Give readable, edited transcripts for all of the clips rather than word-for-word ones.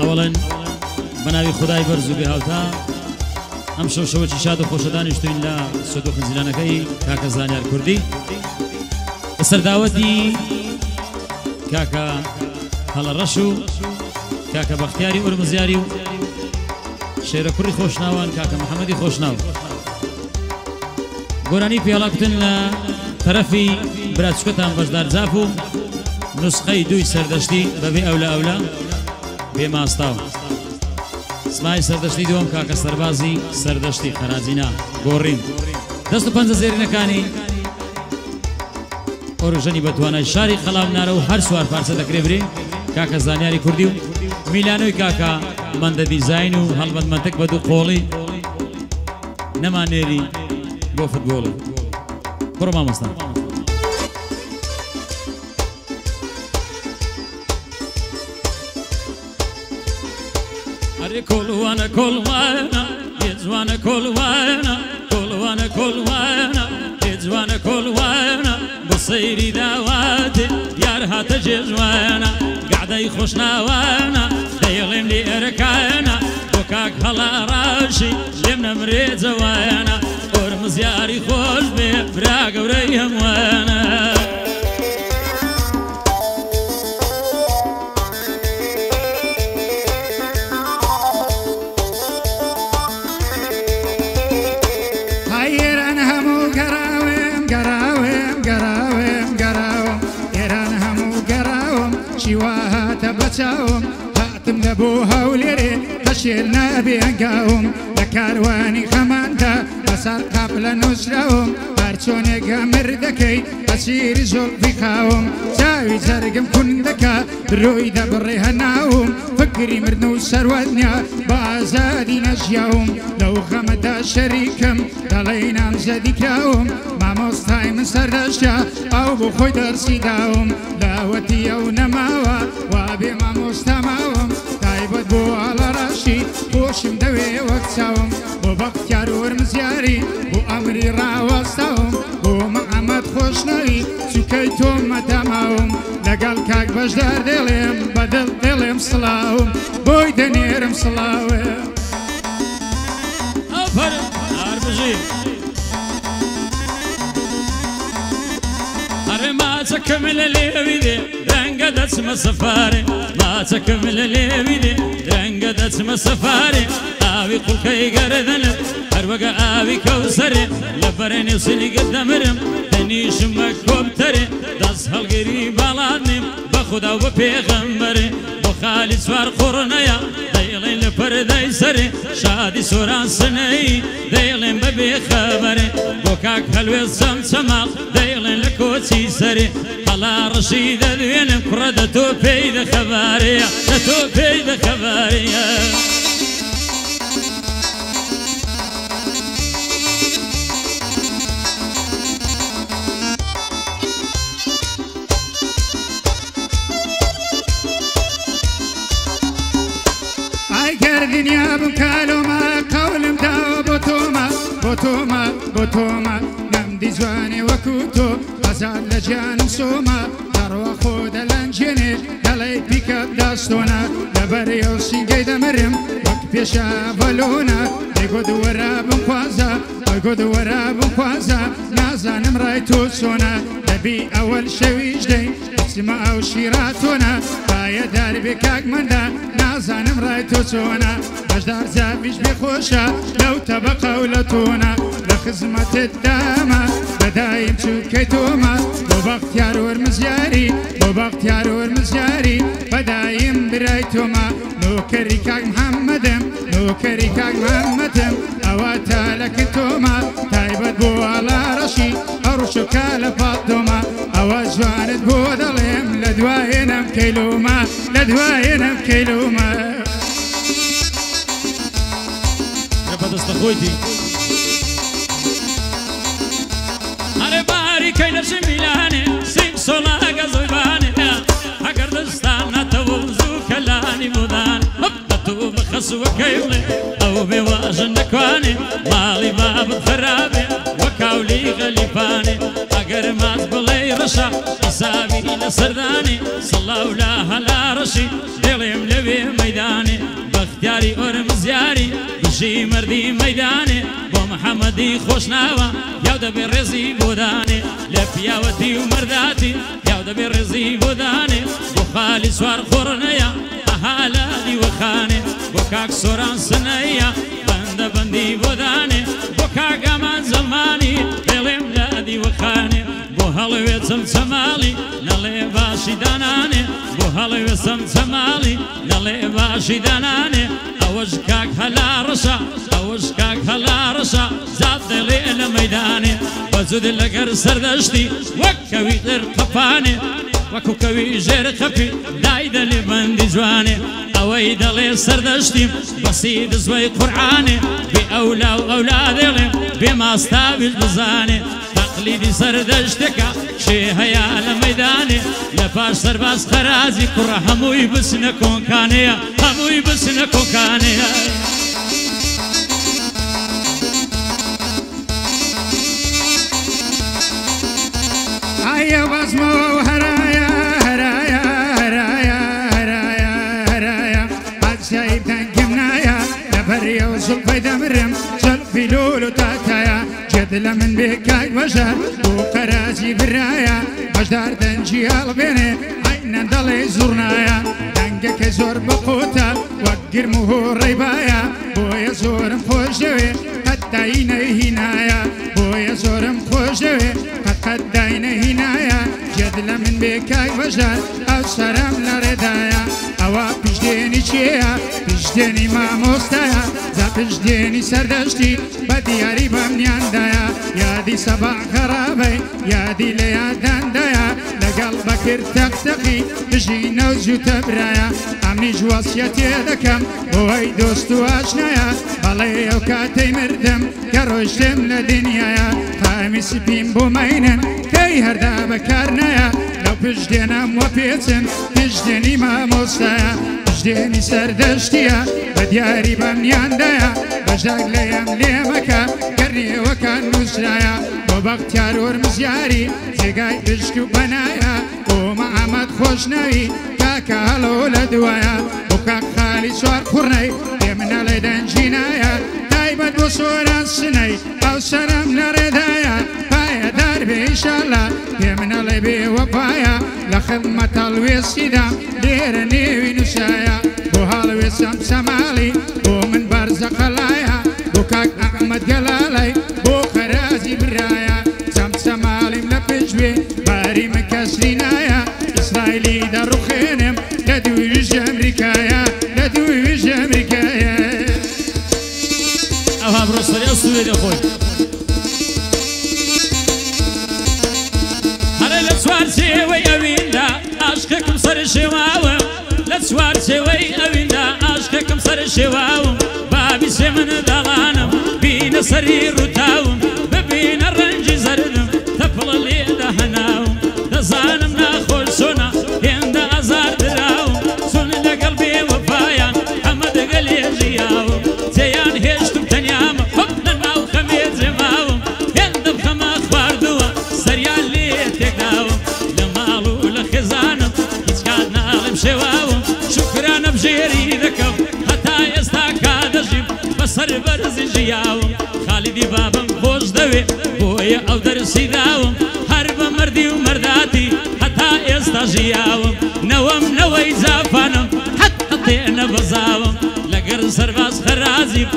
اولا بناوی خدای برزو به هاوتا ام شو چی شاد و خوش دانشتوین لا صدوق زلانکی کاکا زانیار کردی سرداوتی کاکا هلا رشو کاکا بختیاری ورمزیاری شیر کوری خوشناوان کاکا محمدی خوشناو گورانی پیالا کتن طرفی براتشکتان بجدار زافو نسخه دوی سردشتی ببی اولا بی ماستاو اسمای سردشتی دوم کاکا سربازی سردشتی خراجینا گورین دست و پنج زیرینکانی اوروژنی بتوانای شاری خلام نارو هر سوار پارسه دکری کاکا زانیاری کردیو میلانوی کاکا مند دیزاین و هلبت منطق بدو قولی نمانیری بو فوتبول برو مامستان اری کلوانا کلوانا یزوانا کلوانا کلوانا کلوانا یزوانا کلوانا بصيري داواتي يا رهات جزوانا قاعدة يخشنا وانا دايلم لي اركانا بوكاك هلا راشي لمنا مريد زوانا ورمز ياري خوش بي براق وريهم وانا هاتم لبوها وليري خشيلنا بينقاهم لكارواني خمانتا بسر قبل نسرهم بارچوني قمر ذكي أسيري زول في خاهم ساوي زرقم كن ذكا بروي دبري هناهم فكري مردنو سرودنيا بازادي نجياهم لو خمتا شريكم دلينا مزدكاهم ما مستاي من سردشتا أو بخوي درسي داهم لاوتي أو نماوا وابي ما مستماهم تايبت بو على راشي بوشم دوي وقتاهم بو بختيار ورمزياري بو أمري راوستاهم بو محمد خوشنوي سكيتهم متاماهم لقال كاك بجدار دلهم بدل دلهم صلاهم بوي دنيرم صلاهم أفرم أربجي ما تكمل اللي بيدي رنقدت مسفاري ما تكمل اللي بيدي رنقدت مسفاري آبي قل كي قردن أروق آبي كوسري لبرني وصلي قدامرم دنيش مكوب تري دس هالقريب علادني بخدا وبيغمري بخالي سوار قرنيا دايلين لبرداي سري شادي سوران سني دايلين ببي خبري بوكاك هلوي سمسمال دايلين لكوتي سري على رشيد ذوين كردتو بيد خباري تتو بيد خباري الدنيا بمكالوما قول مداو بوتوما بوتوما بوتوما نمدي زواني وكوتو غزال لجان سوما داروا خود الانجيني دالي بيك اب داستونا لبريو سينجي دمرم وك بيشا بالونا يقود وراب مخوازا يقود وراب مخوازا نازانم رايتو سونا دبي اول شويش دي اسمع او شيراتونا بايا داربي كاك مندا نازانم رايتو سونا بجدار زابيش بخوشا لو تبقى ولتونا لخزمة الداما بدايم شوكيتوما بوبختيار ورمزياري بوبختيار ورمزياري بدايم برايتوما نوكري كاك محمدم نوكري كاك محمدم اواتا لك توما تايبت بو على رشي ارشو كالا فاطمة اوجوانت بو ظلم لدواينا مكيلوما لدواينا مكيلوما استخويتي على باري كاين شميلاني سيم صولا غزويباني هكر دستان توزو كلاني مودان هبطو بخس وكيلي او بواجن نكواني مالي باب الثرابي وكاولي غليفاني هكر مات بلي باشا حسابي لسرداني صلى الله على رشي دلم لبي ميداني باختياري ورمزياري بشي مردي ميداني بو محمدي خوشناوا ياودا بالرزي بوداني لبياوتي ومرداتي ياودا بالرزي بوداني بو خالي سوار خورنيا أهالي وخاني بو كاك سوران سنيا بند بندي بوداني بو كاك امان زماني دلم لادي وخاني بو هلوي سمسمالي نالي باشي داناني بو هلوي سمسمالي نالي باشي داناني اوشكاك هلا رشا اوشكاك هلا رشا زاد دلي الميداني وزود لقر سردشتي وكوي غير قفاني وكو كوي جير خفي داي دلي بندي جواني اوي دلي سردشتي بسيد زوي قرعاني بأولا وأولاد دلي بما استابل بزاني تقليدي سردشتك شي هيا لميداني لباش سرباس خرازي كره هموي بسنكون كانيا هموي بسنكون كانيا هيا بزمو هرايا هرايا هرايا هرايا هرايا عاد شايب تنقمنايا لبريا وزلفي دمرم زلفي لولو تاتايا جدل من بكاي وجه وقرازي برايا بجدار دنجي البيني عين دلي زورنايا دنجك زور بقوتا وقر مهور ريبايا بويا زور مخوشوي حتى هنايا بويا زور مخوشوي قد داينا هنايا جدل من بكاي وجه او سرم لردايا اوا بجديني چيا بجديني ما مستايا زا بجديني سردشتي بدياري بمنيان دايا يادي صباح خرابي يادي ليادان دايا لقلبك ارتقتقي بجي نوزو تبرايا امني جواسيتي دكم بوي دوستو اشنايا بلي وكاتي مردم كروشتم لدنيايا خامس بين بومينن كي هردا بكارنايا لو بجدينم وبيتن بجديني ما مستايا بجديني سردشتيا بدياري بمنيان دايا بجدق ليم ليمكا كرني وكان نسرايا وبختيار ورمزياري زيقاي بجكو بنايا ومحمد خوشنوي كاكا هلو لدوايا وكاك خالي سوار خورني يمنا ليدن جينايا تايبت بصوران سني او سرم لردايا بايا داربي انشالله يمنا لبي وفايا لخدمة الويسيدا ليرني ونسايا بوهالوي سمسمالي ومن برزق اللايا بوكاك احمد قلالي بو خرازي برايا سمسمالي ملبجوي باري مكسرينايا اسرائيلي دارو خينم لدوي ويج امريكايا لدوي ويج امريكايا اوها بروستري السويدي خوي هلا لسوار سوي اويندا عشقكم صار شواوم لسوار سوي اويندا عشقكم صار شواوم بابي سمن دغانم بين سرير وتاوم بين الرنج زردم تفل اللي دهناوم دزانم ناخذ سنة يند ازار دراوم سنة قلبي وفايا حمد قلي جياوم زيان هشتم تنيام حبنا الماو خميت زماوم يند بخما اخبار دوا سريان لي تقداوم لمالو لخزانم يتكادنا لمشواوم شكرا بجيري ذكم حتى يستاكاد اجيب بصر برز جياوم خالدي بابم خوش دوي بويا او درسي داوم حرب مردي ومرداتي حتى يستجياوم نوم نوي زافنم حتى طينا بزاوم لقر سرباس خرازي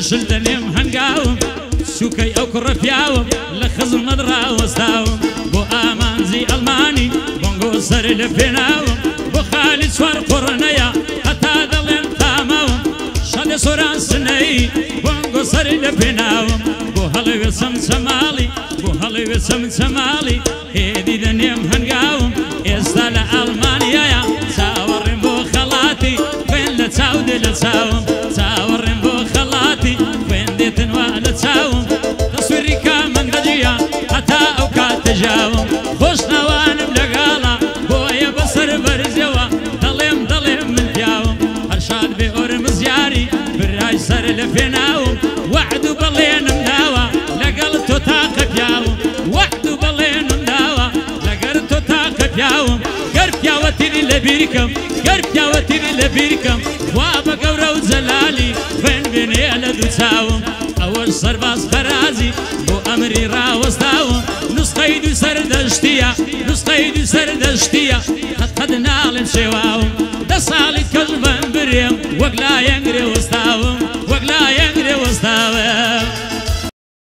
شل دنيم هنقاوم سوكي او كرفياوم لخزم مدرا وستاوم بو امان زي الماني بونغو سر لفيناوم بو خالد سوار قرنيا حتى دلين تاماوم شاد سوران سني بونغو سر لفيناوم بو هلوي سمسمالي بو هلوي سمسمالي هيدي دنيم هنقاوم استالا المانيا يا ساورين بو خلاتي وين لتساود لتساوم ساورين بو خلاتي وين دي تنوى لتساوم تصويري كامن دجيا حتى اوقات تجاوم خوش نوانم لقالا بويا بصر برزيوا ضليم من فياوم هرشاد بأورم زياري براي سر لفيناوم وعدو بلين مناوا لقلتو تاقف ياوم وعدو بلين مناوا لقرد لبيركم قرب يا وتير لبيركم وابا قورو زلالي بين بيني لدو تاوم أول سرباز فرازي بو أمري راوستاوم نسخيدو سردشتيا نسخيدو سردشتيا قد نعلم شواوم دسالي كجبن بريم وقلا ينقري وستاوم وقلا ينقري وستاوم